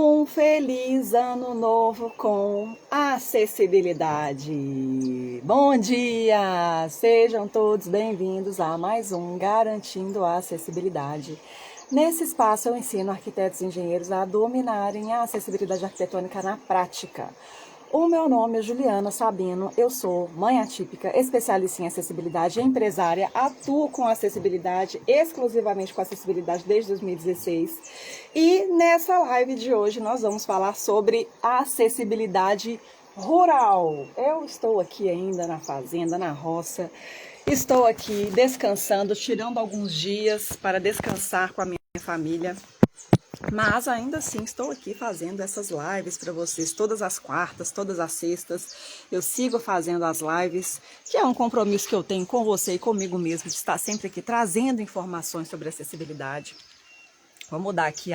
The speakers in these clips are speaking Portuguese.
Um feliz ano novo com acessibilidade. Bom dia! Sejam todos bem-vindos a mais um Garantindo a Acessibilidade. Nesse espaço eu ensino arquitetos e engenheiros a dominarem a acessibilidade arquitetônica na prática. O meu nome é Juliana Sabino, eu sou mãe atípica, especialista em acessibilidade e empresária, atuo com acessibilidade, exclusivamente com acessibilidade desde 2016. E nessa live de hoje nós vamos falar sobre acessibilidade rural. Eu estou aqui ainda na fazenda, na roça, estou aqui descansando, tirando alguns dias para descansar com a minha família. Mas ainda assim estou aqui fazendo essas lives para vocês todas as quartas, todas as sextas. Eu sigo fazendo as lives, que é um compromisso que eu tenho com você e comigo mesmo, de estar sempre aqui trazendo informações sobre acessibilidade. Vou mudar aqui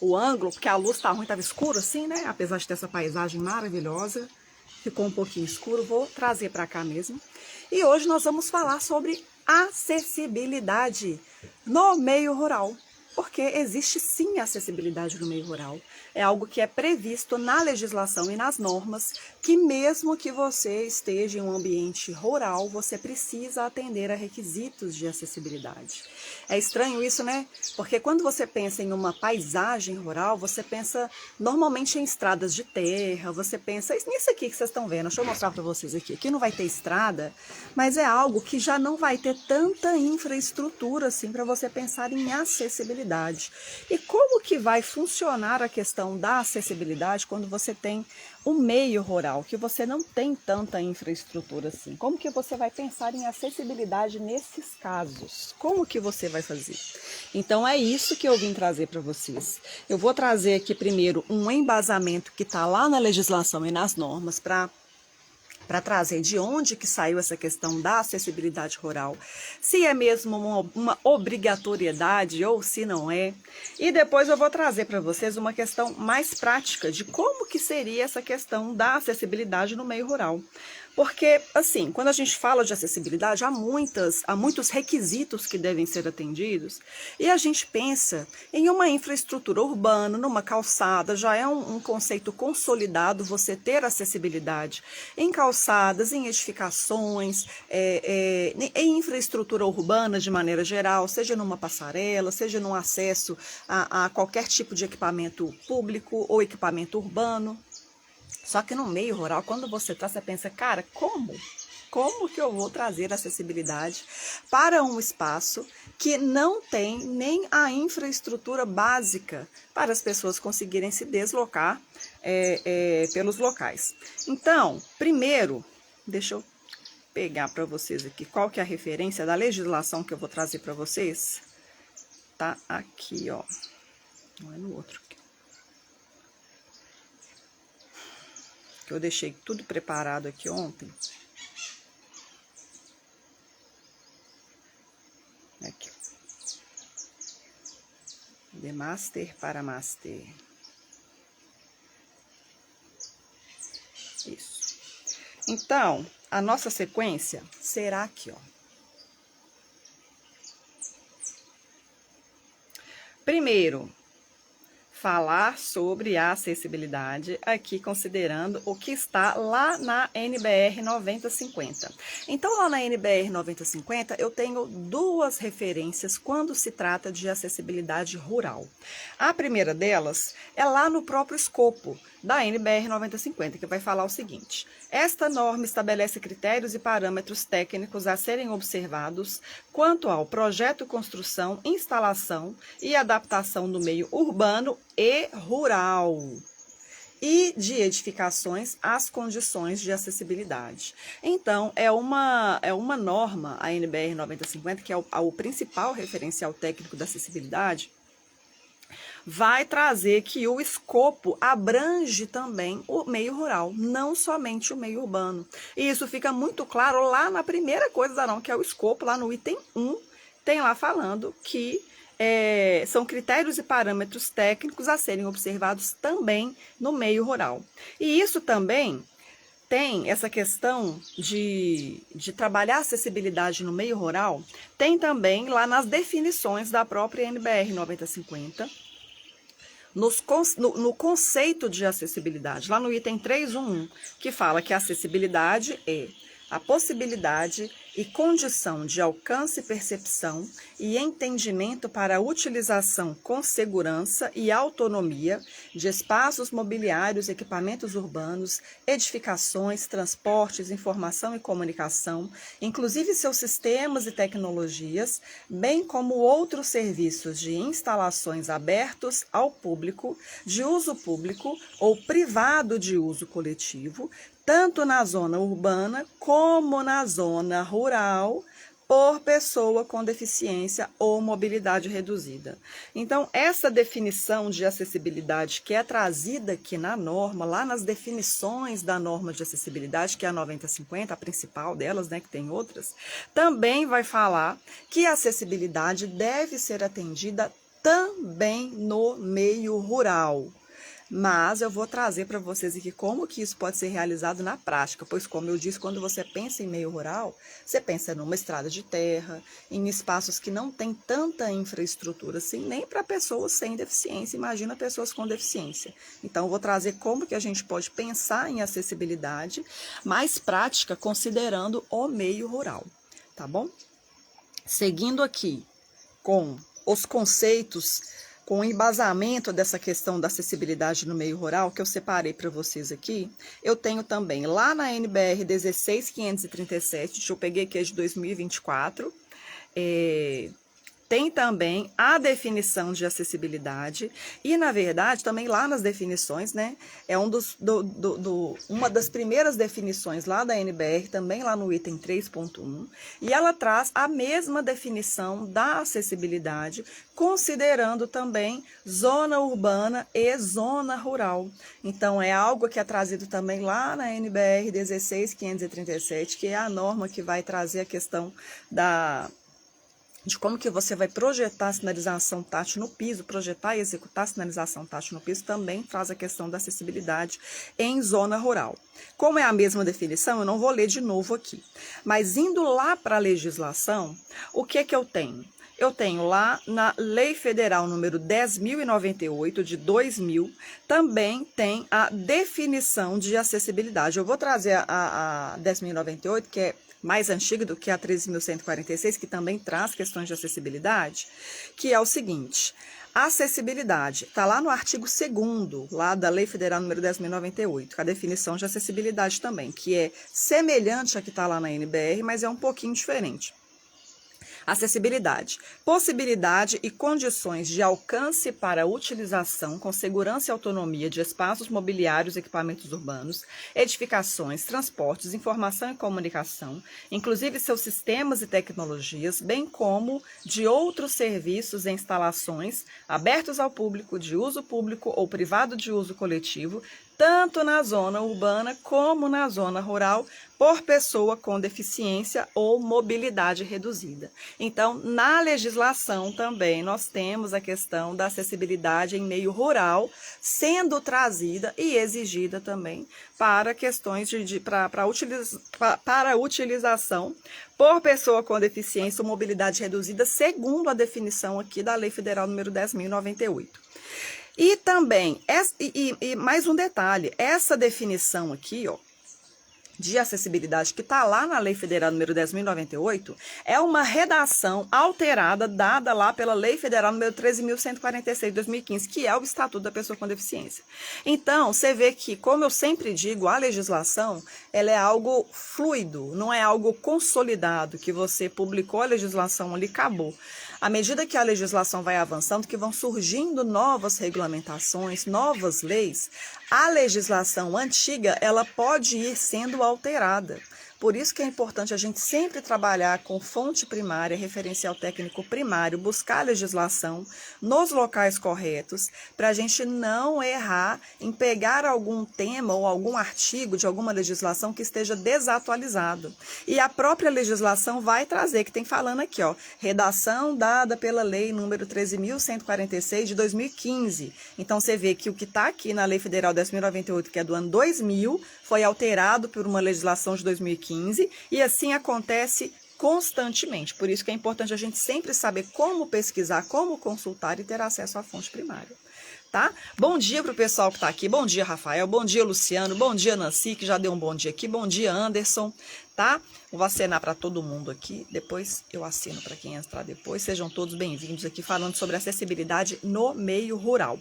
o ângulo, porque a luz está ruim, estava escuro assim, né? Apesar de ter essa paisagem maravilhosa, ficou um pouquinho escuro, vou trazer para cá mesmo. E hoje nós vamos falar sobre acessibilidade no meio rural. Porque existe sim acessibilidade no meio rural. É algo que é previsto na legislação e nas normas, que mesmo que você esteja em um ambiente rural, você precisa atender a requisitos de acessibilidade. É estranho isso, né? Porque quando você pensa em uma paisagem rural, você pensa normalmente em estradas de terra, você pensa nisso aqui que vocês estão vendo. Deixa eu mostrar para vocês aqui. Aqui não vai ter estrada, mas é algo que já não vai ter tanta infraestrutura assim para você pensar em acessibilidade. E como que vai funcionar a questão da acessibilidade quando você tem um meio rural, que você não tem tanta infraestrutura assim? Como que você vai pensar em acessibilidade nesses casos? Como que você vai fazer? Então é isso que eu vim trazer para vocês. Eu vou trazer aqui primeiro um embasamento que está lá na legislação e nas normas para trazer de onde que saiu essa questão da acessibilidade rural, se é mesmo uma obrigatoriedade ou se não é. E depois eu vou trazer para vocês uma questão mais prática de como que seria essa questão da acessibilidade no meio rural. Porque, assim, quando a gente fala de acessibilidade, há muitos requisitos que devem ser atendidos, e a gente pensa em uma infraestrutura urbana, numa calçada, já é um conceito consolidado você ter acessibilidade em calçadas, em edificações, em infraestrutura urbana de maneira geral, seja numa passarela, seja num acesso a qualquer tipo de equipamento público ou equipamento urbano. Só que no meio rural, quando você está, você pensa, cara, como? Como que eu vou trazer acessibilidade para um espaço que não tem nem a infraestrutura básica para as pessoas conseguirem se deslocar pelos locais? Então, primeiro, deixa eu pegar para vocês aqui qual que é a referência da legislação que eu vou trazer para vocês. Tá aqui, ó. Não é no outro. Que eu deixei tudo preparado aqui ontem. Aqui. De master para master. Isso. Então, a nossa sequência será aqui, ó. Primeiro, falar sobre a acessibilidade, aqui considerando o que está lá na NBR 9050. Então, lá na NBR 9050, eu tenho duas referências quando se trata de acessibilidade rural. A primeira delas é lá no próprio escopo da NBR 9050, que vai falar o seguinte: esta norma estabelece critérios e parâmetros técnicos a serem observados quanto ao projeto, construção, instalação e adaptação do meio urbano e rural e de edificações às condições de acessibilidade. Então, é uma norma, a NBR 9050, que é o principal referencial técnico da acessibilidade, vai trazer que o escopo abrange também o meio rural, não somente o meio urbano. E isso fica muito claro lá na primeira coisa da norma, que é o escopo, lá no item 1, tem lá falando que são critérios e parâmetros técnicos a serem observados também no meio rural. E isso também tem essa questão de trabalhar acessibilidade no meio rural, tem também lá nas definições da própria NBR 9050, no conceito de acessibilidade, lá no item 3.1.1, que fala que a acessibilidade é a possibilidade e condição de alcance, percepção e entendimento para a utilização com segurança e autonomia de espaços mobiliários, equipamentos urbanos, edificações, transportes, informação e comunicação, inclusive seus sistemas e tecnologias, bem como outros serviços de instalações abertos ao público, de uso público ou privado de uso coletivo, tanto na zona urbana como na zona rural, por pessoa com deficiência ou mobilidade reduzida. Então, essa definição de acessibilidade que é trazida aqui na norma, lá nas definições da norma de acessibilidade, que é a 9050, a principal delas, né, que tem outras, também vai falar que a acessibilidade deve ser atendida também no meio rural. Mas eu vou trazer para vocês aqui como que isso pode ser realizado na prática, pois como eu disse, quando você pensa em meio rural, você pensa numa estrada de terra, em espaços que não tem tanta infraestrutura assim, nem para pessoas sem deficiência, imagina pessoas com deficiência. Então eu vou trazer como que a gente pode pensar em acessibilidade mais prática, considerando o meio rural, tá bom? Seguindo aqui com os conceitos, com o embasamento dessa questão da acessibilidade no meio rural, que eu separei para vocês aqui, eu tenho também lá na NBR 16537, eu peguei aqui de 2024, tem também a definição de acessibilidade e, na verdade, também lá nas definições, né, é uma das primeiras definições lá da NBR, também lá no item 3.1, e ela traz a mesma definição da acessibilidade, considerando também zona urbana e zona rural. Então, é algo que é trazido também lá na NBR 16537, que é a norma que vai trazer a questão de como que você vai projetar a sinalização tátil no piso, projetar e executar a sinalização tátil no piso, também traz a questão da acessibilidade em zona rural. Como é a mesma definição, eu não vou ler de novo aqui. Mas indo lá para a legislação, o que é que eu tenho? Eu tenho lá na Lei Federal número 10.098 de 2000, também tem a definição de acessibilidade. Eu vou trazer a 10.098, que é mais antiga do que a 13.146, que também traz questões de acessibilidade, que é o seguinte: a acessibilidade está lá no artigo 2º, lá da Lei Federal número 10.098, com a definição de acessibilidade também, que é semelhante à que está lá na NBR, mas é um pouquinho diferente. Acessibilidade, possibilidade e condições de alcance para utilização com segurança e autonomia de espaços mobiliários, equipamentos urbanos, edificações, transportes, informação e comunicação, inclusive seus sistemas e tecnologias, bem como de outros serviços e instalações abertos ao público, de uso público ou privado de uso coletivo, tanto na zona urbana como na zona rural, por pessoa com deficiência ou mobilidade reduzida. Então, na legislação também nós temos a questão da acessibilidade em meio rural sendo trazida e exigida também para questões para utilização por pessoa com deficiência ou mobilidade reduzida, segundo a definição aqui da Lei Federal número 10.098. E também, mais um detalhe, essa definição aqui, ó, de acessibilidade que está lá na Lei Federal número 10.098, é uma redação alterada dada lá pela Lei Federal número 13.146 de 2015, que é o Estatuto da Pessoa com Deficiência. Então, você vê que, como eu sempre digo, a legislação, ela é algo fluido, não é algo consolidado, que você publicou a legislação ali, acabou. À medida que a legislação vai avançando, que vão surgindo novas regulamentações, novas leis, a legislação antiga, ela pode ir sendo alterada. Por isso que é importante a gente sempre trabalhar com fonte primária, referencial técnico primário, buscar a legislação nos locais corretos, para a gente não errar em pegar algum tema ou algum artigo de alguma legislação que esteja desatualizado. E a própria legislação vai trazer, que tem falando aqui, ó, redação dada pela lei número 13.146 de 2015. Então você vê que o que está aqui na Lei Federal 10.098, que é do ano 2000, foi alterado por uma legislação de 2015, e assim acontece constantemente. Por isso que é importante a gente sempre saber como pesquisar, como consultar e ter acesso à fonte primária. tá? Bom dia pro pessoal que tá aqui. Bom dia, Rafael. Bom dia, Luciano. Bom dia, Nancy, que já deu um bom dia aqui. Bom dia, Anderson, tá? Vou acenar para todo mundo aqui. Depois eu assino para quem entrar depois. Sejam todos bem-vindos aqui falando sobre acessibilidade no meio rural.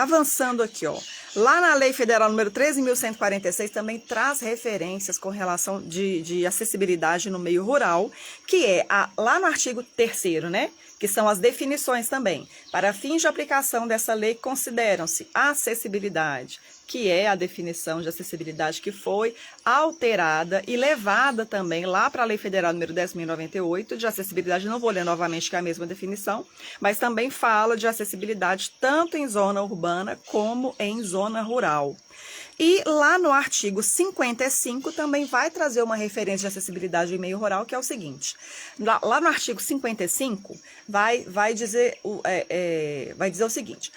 Avançando aqui, ó. Lá na Lei Federal número 13.146 também traz referências com relação de acessibilidade no meio rural, que é lá no artigo 3º, né? Que são as definições também. Para fins de aplicação dessa lei, consideram-se a acessibilidade, que é a definição de acessibilidade que foi alterada e levada também lá para a Lei Federal número 10.098 de acessibilidade. Não vou ler novamente, que é a mesma definição, mas também fala de acessibilidade tanto em zona urbana como em zona rural. E lá no artigo 55 também vai trazer uma referência de acessibilidade em meio rural, que é o seguinte. Lá no artigo 55 vai dizer o seguinte: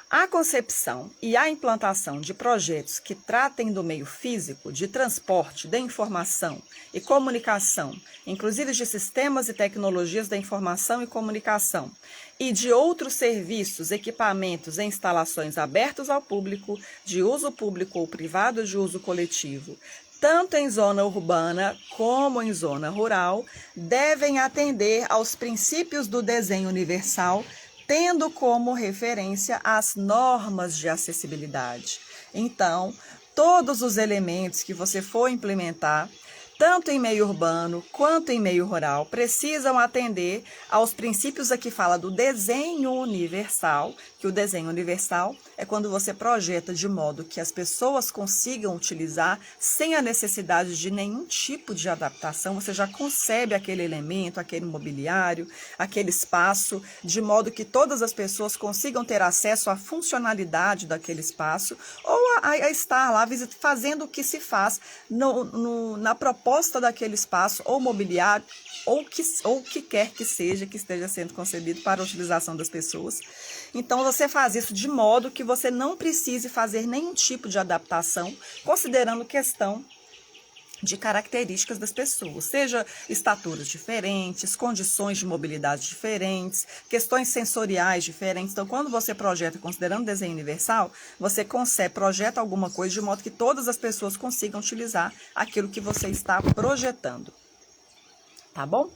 a concepção e a implantação de projetos que tratem do meio físico, de transporte, de informação e comunicação, inclusive de sistemas e tecnologias da informação e comunicação, e de outros serviços, equipamentos e instalações abertos ao público, de uso público ou privado de uso coletivo, tanto em zona urbana como em zona rural, devem atender aos princípios do desenho universal, tendo como referência as normas de acessibilidade. Então, todos os elementos que você for implementar, tanto em meio urbano quanto em meio rural, precisam atender aos princípios aqui fala do desenho universal, que o desenho universal é quando você projeta de modo que as pessoas consigam utilizar sem a necessidade de nenhum tipo de adaptação. Você já concebe aquele elemento, aquele mobiliário, aquele espaço, de modo que todas as pessoas consigam ter acesso à funcionalidade daquele espaço ou a estar lá fazendo o que se faz na proposta daquele espaço ou mobiliário ou o que quer que seja que esteja sendo concebido para a utilização das pessoas. Então, você faz isso de modo que você não precise fazer nenhum tipo de adaptação, considerando questão de características das pessoas, seja estaturas diferentes, condições de mobilidade diferentes, questões sensoriais diferentes. Então, quando você projeta considerando desenho universal, você projeta alguma coisa de modo que todas as pessoas consigam utilizar aquilo que você está projetando. Tá bom?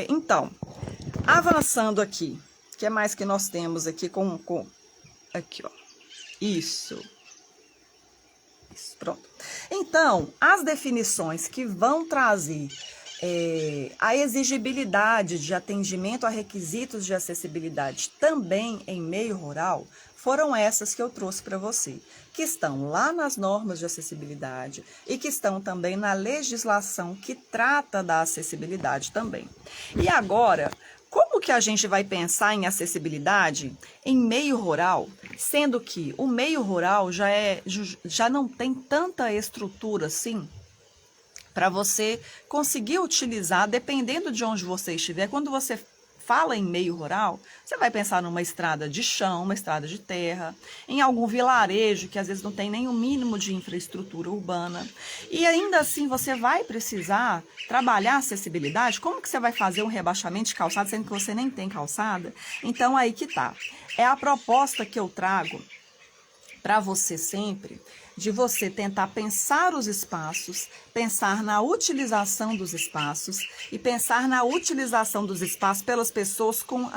Então, avançando aqui, o que mais que nós temos aqui aqui, ó. Isso, pronto. Então, as definições que vão trazer a exigibilidade de atendimento a requisitos de acessibilidade também em meio rural foram essas que eu trouxe para você, que estão lá nas normas de acessibilidade e que estão também na legislação que trata da acessibilidade também. E agora, como que a gente vai pensar em acessibilidade em meio rural, sendo que o meio rural já não tem tanta estrutura assim para você conseguir utilizar, dependendo de onde você estiver. Quando você fala em meio rural, você vai pensar numa estrada de chão, uma estrada de terra, em algum vilarejo que às vezes não tem nem o mínimo de infraestrutura urbana. E ainda assim você vai precisar trabalhar a acessibilidade. Como que você vai fazer um rebaixamento de calçada, sendo que você nem tem calçada? Então aí que tá. É a proposta que eu trago para você sempre, de você tentar pensar os espaços, pensar na utilização dos espaços e pensar na utilização dos espaços pelas pessoas com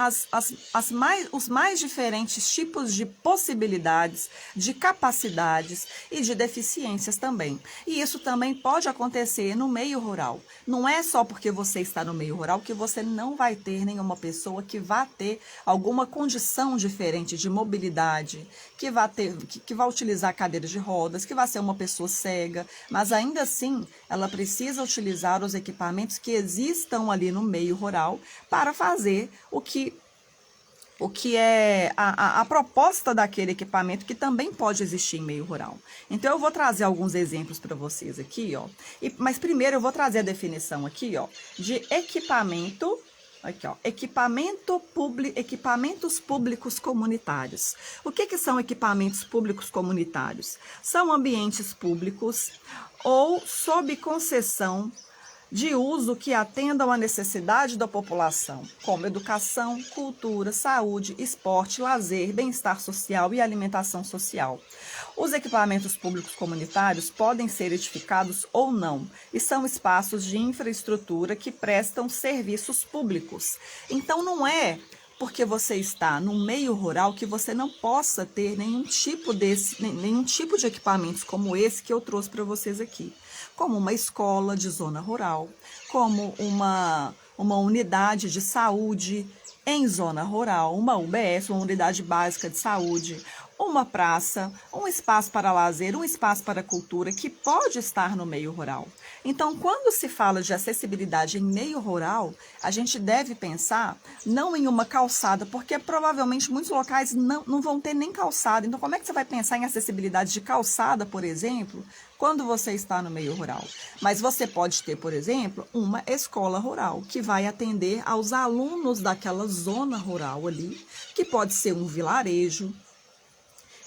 os mais diferentes tipos de possibilidades, de capacidades e de deficiências também. E isso também pode acontecer no meio rural. Não é só porque você está no meio rural que você não vai ter nenhuma pessoa que vá ter alguma condição diferente de mobilidade, que vai utilizar cadeiras de rodas, que vai ser uma pessoa cega, mas ainda assim ela precisa utilizar os equipamentos que existam ali no meio rural para fazer o que é a proposta daquele equipamento que também pode existir em meio rural. Então eu vou trazer alguns exemplos para vocês aqui, ó. Mas primeiro eu vou trazer a definição aqui, ó, de equipamento. Aqui, ó, equipamentos públicos comunitários. O que são equipamentos públicos comunitários? São ambientes públicos ou sob concessão de uso que atendam à necessidade da população, como educação, cultura, saúde, esporte, lazer, bem-estar social e alimentação social. Os equipamentos públicos comunitários podem ser edificados ou não, e são espaços de infraestrutura que prestam serviços públicos. Então, não é porque você está no meio rural que você não possa ter nenhum tipo de equipamentos como esse que eu trouxe para vocês aqui, como uma escola de zona rural, como uma unidade de saúde em zona rural, uma UBS, uma unidade básica de saúde, uma praça, um espaço para lazer, um espaço para cultura que pode estar no meio rural. Então, quando se fala de acessibilidade em meio rural, a gente deve pensar não em uma calçada, porque provavelmente muitos locais não vão ter nem calçada. Então, como é que você vai pensar em acessibilidade de calçada, por exemplo, quando você está no meio rural? Mas você pode ter, por exemplo, uma escola rural, que vai atender aos alunos daquela zona rural ali, que pode ser um vilarejo.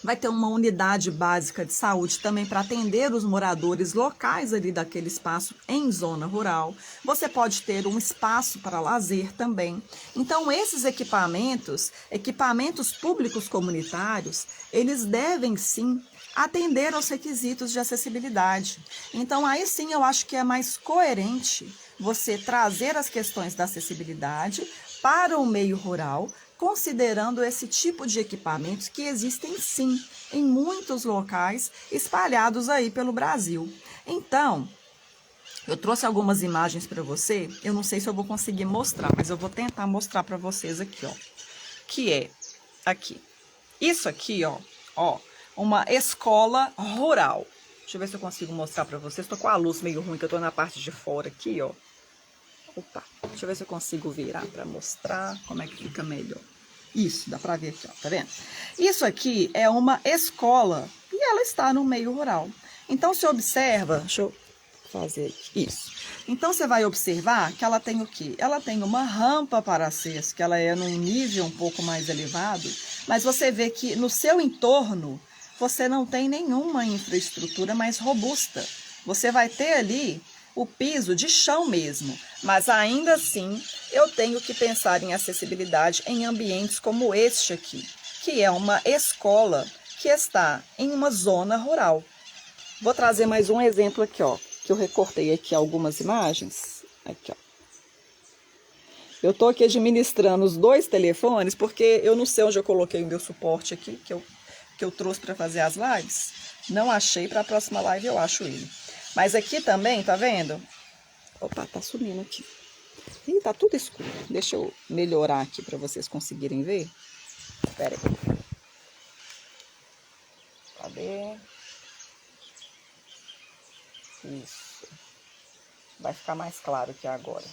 Vai ter uma unidade básica de saúde também para atender os moradores locais ali daquele espaço em zona rural. Você pode ter um espaço para lazer também. Então, esses equipamentos públicos comunitários, eles devem sim atender aos requisitos de acessibilidade. Então, aí sim eu acho que é mais coerente você trazer as questões da acessibilidade para o meio rural, considerando esse tipo de equipamentos que existem sim em muitos locais espalhados aí pelo Brasil. Então, eu trouxe algumas imagens para você, eu não sei se eu vou conseguir mostrar, mas eu vou tentar mostrar para vocês aqui, ó. Que é aqui. Isso aqui, ó, uma escola rural. Deixa eu ver se eu consigo mostrar para vocês. Estou com a luz meio ruim, que eu estou na parte de fora aqui, ó. Opa, deixa eu ver se eu consigo virar para mostrar como é que fica melhor. Isso, dá para ver aqui, ó, tá vendo? Isso aqui é uma escola e ela está no meio rural. Então, você observa, deixa eu fazer aqui, isso. Então, você vai observar que ela tem o quê? Ela tem uma rampa para acesso, que ela é num nível um pouco mais elevado, mas você vê que no seu entorno, você não tem nenhuma infraestrutura mais robusta. Você vai ter ali o piso de chão mesmo, mas ainda assim eu tenho que pensar em acessibilidade em ambientes como este aqui, que é uma escola que está em uma zona rural. Vou trazer mais um exemplo aqui, ó, que eu recortei aqui algumas imagens. Aqui, ó. Eu tô aqui administrando os dois telefones porque eu não sei onde eu coloquei o meu suporte aqui, que eu trouxe para fazer as lives. Não achei, para a próxima live eu acho ele. Mas aqui também, tá vendo? Opa, tá sumindo aqui. Ih, tá tudo escuro. Deixa eu melhorar aqui para vocês conseguirem ver. Espera aí. Cadê? Isso. Vai ficar mais claro aqui agora.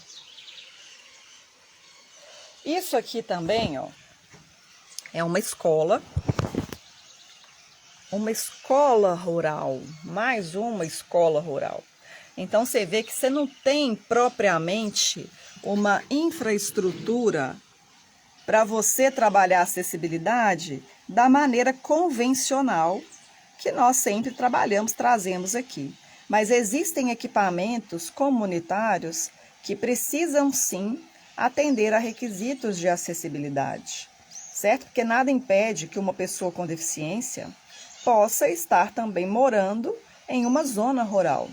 Isso aqui também, ó, é uma escola. Uma escola rural, mais uma escola rural. Então, você vê que você não tem propriamente uma infraestrutura para você trabalhar a acessibilidade da maneira convencional que nós sempre trabalhamos, trazemos aqui. Mas existem equipamentos comunitários que precisam sim atender a requisitos de acessibilidade, certo? Porque nada impede que uma pessoa com deficiência possa estar também morando em uma zona rural.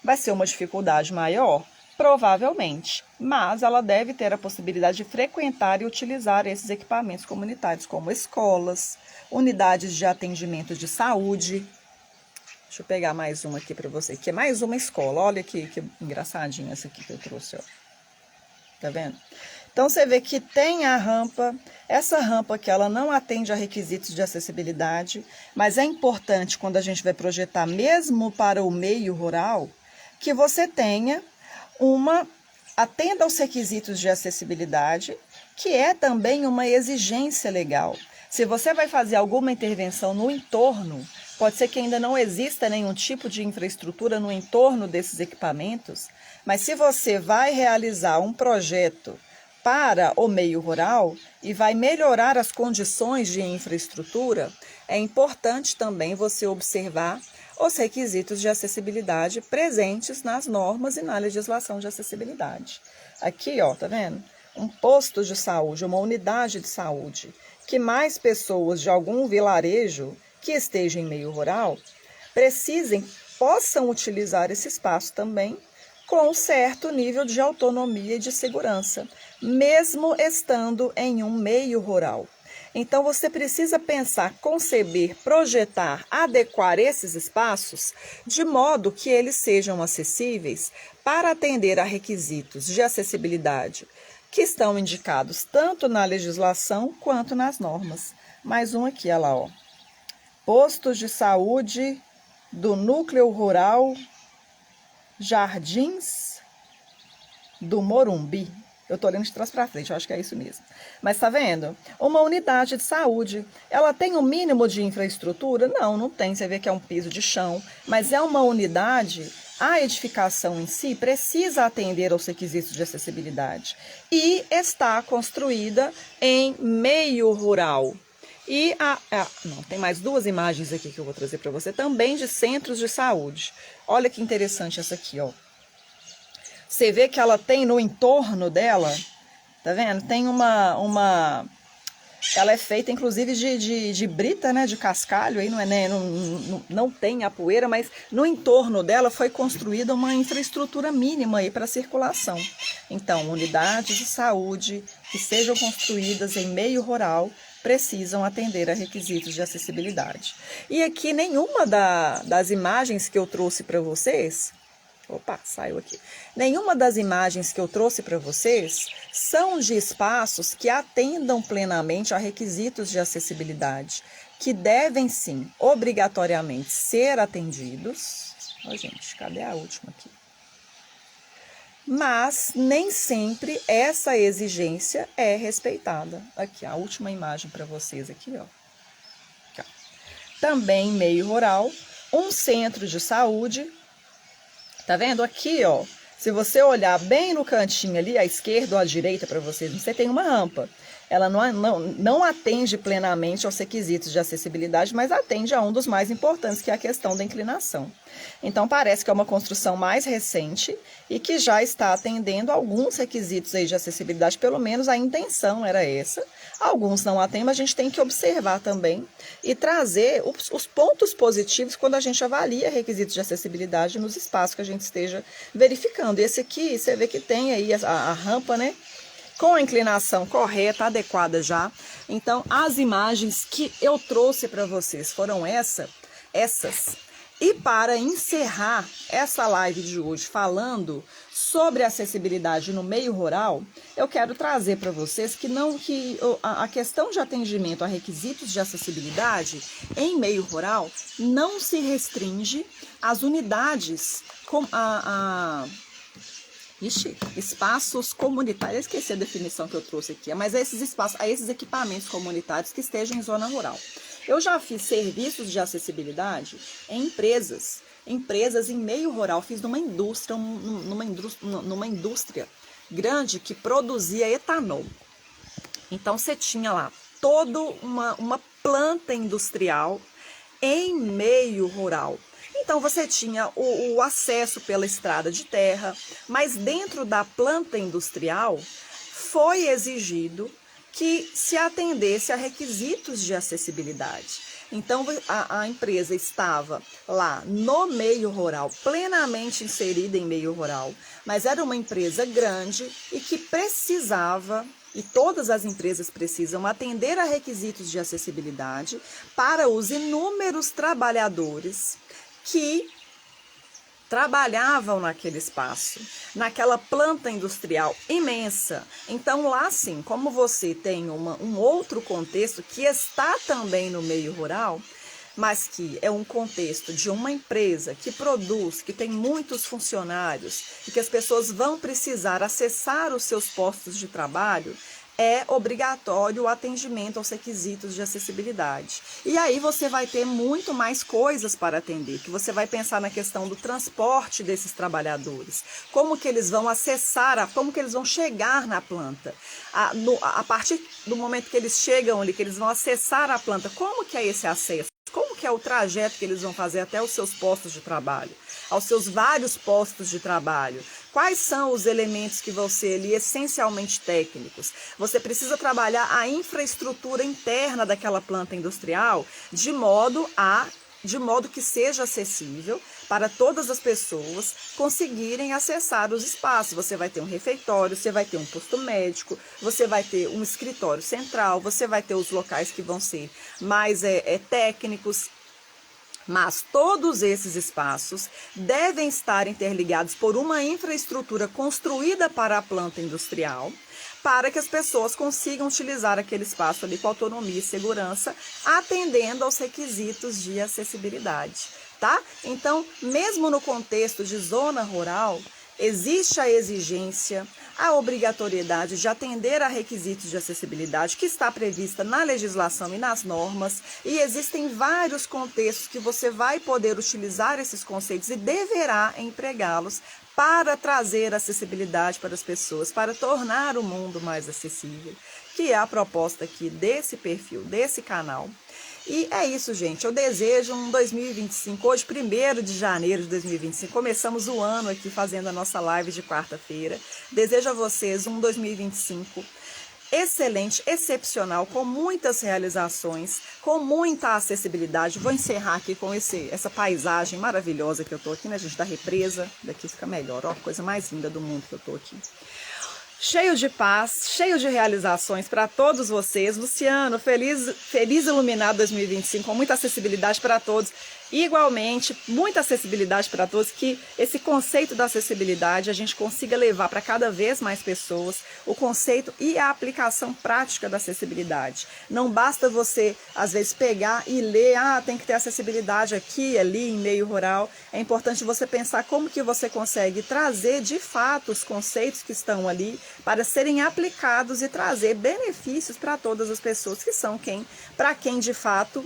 Vai ser uma dificuldade maior? Provavelmente, mas ela deve ter a possibilidade de frequentar e utilizar esses equipamentos comunitários, como escolas, unidades de atendimento de saúde. Deixa eu pegar mais uma aqui para você, que é mais uma escola. Olha que engraçadinha essa aqui que eu trouxe, ó. Tá vendo? Então, você vê que tem a rampa, essa rampa que ela não atende a requisitos de acessibilidade, mas é importante quando a gente vai projetar mesmo para o meio rural, que você tenha atenda aos requisitos de acessibilidade, que é também uma exigência legal. Se você vai fazer alguma intervenção no entorno, pode ser que ainda não exista nenhum tipo de infraestrutura no entorno desses equipamentos, mas se você vai realizar um projeto para o meio rural e vai melhorar as condições de infraestrutura, é importante também você observar os requisitos de acessibilidade presentes nas normas e na legislação de acessibilidade. Aqui, ó, tá vendo? Um posto de saúde, uma unidade de saúde, que mais pessoas de algum vilarejo que estejam em meio rural possam utilizar esse espaço também com um certo nível de autonomia e de segurança, mesmo estando em um meio rural. Então, você precisa pensar, conceber, projetar, adequar esses espaços de modo que eles sejam acessíveis para atender a requisitos de acessibilidade que estão indicados tanto na legislação quanto nas normas. Mais um aqui, olha lá, ó. Postos de saúde do núcleo rural Jardins do Morumbi. Eu estou olhando de trás para frente, eu acho que é isso mesmo. Mas tá vendo? Uma unidade de saúde, ela tem um mínimo de infraestrutura? Não, não tem. Você vê que é um piso de chão, mas é uma unidade. A edificação em si precisa atender aos requisitos de acessibilidade e está construída em meio rural. E não, tem mais duas imagens aqui que eu vou trazer para você, também de centros de saúde. Olha que interessante essa aqui, ó. Você vê que ela tem no entorno dela, tá vendo? Tem ela é feita inclusive de brita, né? De cascalho, aí não é, né? Não tem a poeira, mas no entorno dela foi construída uma infraestrutura mínima aí para circulação. Então, unidades de saúde que sejam construídas em meio rural precisam atender a requisitos de acessibilidade. E aqui nenhuma das imagens que eu trouxe para vocês, saiu aqui. Nenhuma das imagens que eu trouxe para vocês são de espaços que atendam plenamente a requisitos de acessibilidade, que devem sim, obrigatoriamente, ser atendidos. Ó, gente, cadê a última aqui? Mas nem sempre essa exigência é respeitada. Aqui, a última imagem para vocês aqui, ó. Aqui, ó. Também em meio rural, um centro de saúde. Tá vendo? Aqui, ó, se você olhar bem no cantinho ali, à esquerda ou à direita para vocês, você tem uma rampa. Ela não atende plenamente aos requisitos de acessibilidade, mas atende a um dos mais importantes, que é a questão da inclinação. Então, parece que é uma construção mais recente e que já está atendendo alguns requisitos aí de acessibilidade, pelo menos a intenção era essa. Alguns não atendem, mas a gente tem que observar também e trazer os pontos positivos quando a gente avalia requisitos de acessibilidade nos espaços que a gente esteja verificando. E esse aqui, você vê que tem aí a rampa, né? Com a inclinação correta, adequada já. Então, as imagens que eu trouxe para vocês foram essas. E para encerrar essa live de hoje falando sobre acessibilidade no meio rural, eu quero trazer para vocês que a questão de atendimento a requisitos de acessibilidade em meio rural não se restringe às unidades espaços comunitários. Eu esqueci a definição que eu trouxe aqui, mas a esses espaços, a esses equipamentos comunitários que estejam em zona rural. Eu já fiz serviços de acessibilidade em empresas em meio rural. Fiz numa indústria grande que produzia etanol. Então, você tinha lá toda uma planta industrial em meio rural. Então, você tinha o acesso pela estrada de terra, mas dentro da planta industrial foi exigido que se atendesse a requisitos de acessibilidade. Então, a empresa estava lá no meio rural, plenamente inserida em meio rural, mas era uma empresa grande e que precisava, e todas as empresas precisam, atender a requisitos de acessibilidade para os inúmeros trabalhadores que trabalhavam naquele espaço, naquela planta industrial imensa. Então, lá sim, como você tem um outro contexto que está também no meio rural, mas que é um contexto de uma empresa que produz, que tem muitos funcionários e que as pessoas vão precisar acessar os seus postos de trabalho, é obrigatório o atendimento aos requisitos de acessibilidade. E aí você vai ter muito mais coisas para atender, que você vai pensar na questão do transporte desses trabalhadores, como que eles vão acessar, como que eles vão chegar na planta. A partir do momento que eles chegam ali, que eles vão acessar a planta, como que é esse acesso? Como que é o trajeto que eles vão fazer até os seus postos de trabalho, aos seus vários postos de trabalho. Quais são os elementos que vão ser ali essencialmente técnicos? Você precisa trabalhar a infraestrutura interna daquela planta industrial de modo que seja acessível para todas as pessoas conseguirem acessar os espaços. Você vai ter um refeitório, você vai ter um posto médico, você vai ter um escritório central, você vai ter os locais que vão ser mais técnicos. Mas todos esses espaços devem estar interligados por uma infraestrutura construída para a planta industrial, para que as pessoas consigam utilizar aquele espaço ali com autonomia e segurança, atendendo aos requisitos de acessibilidade, tá? Então, mesmo no contexto de zona rural, existe a exigência, a obrigatoriedade de atender a requisitos de acessibilidade que está prevista na legislação e nas normas, e existem vários contextos que você vai poder utilizar esses conceitos e deverá empregá-los para trazer acessibilidade para as pessoas, para tornar o mundo mais acessível, que é a proposta aqui desse perfil, desse canal. E é isso, gente. Eu desejo um 2025, hoje, 1º de janeiro de 2025, começamos o ano aqui fazendo a nossa live de quarta-feira. Desejo a vocês um 2025 excelente, excepcional, com muitas realizações, com muita acessibilidade. Vou encerrar aqui com essa paisagem maravilhosa que eu tô aqui, né, gente, da represa. Daqui fica melhor, ó, coisa mais linda do mundo que eu tô aqui. Cheio de paz, cheio de realizações para todos vocês. Luciano, feliz iluminado 2025, com muita acessibilidade para todos. Igualmente, muita acessibilidade para todos, que esse conceito da acessibilidade a gente consiga levar para cada vez mais pessoas o conceito e a aplicação prática da acessibilidade. Não basta você, às vezes, pegar e ler, tem que ter acessibilidade aqui, ali, em meio rural. É importante você pensar como que você consegue trazer, de fato, os conceitos que estão ali para serem aplicados e trazer benefícios para todas as pessoas que são para quem, de fato,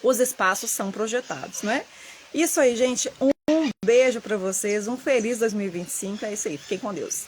os espaços são projetados, né? Isso aí, gente. Um beijo para vocês, um feliz 2025. É isso aí. Fiquem com Deus.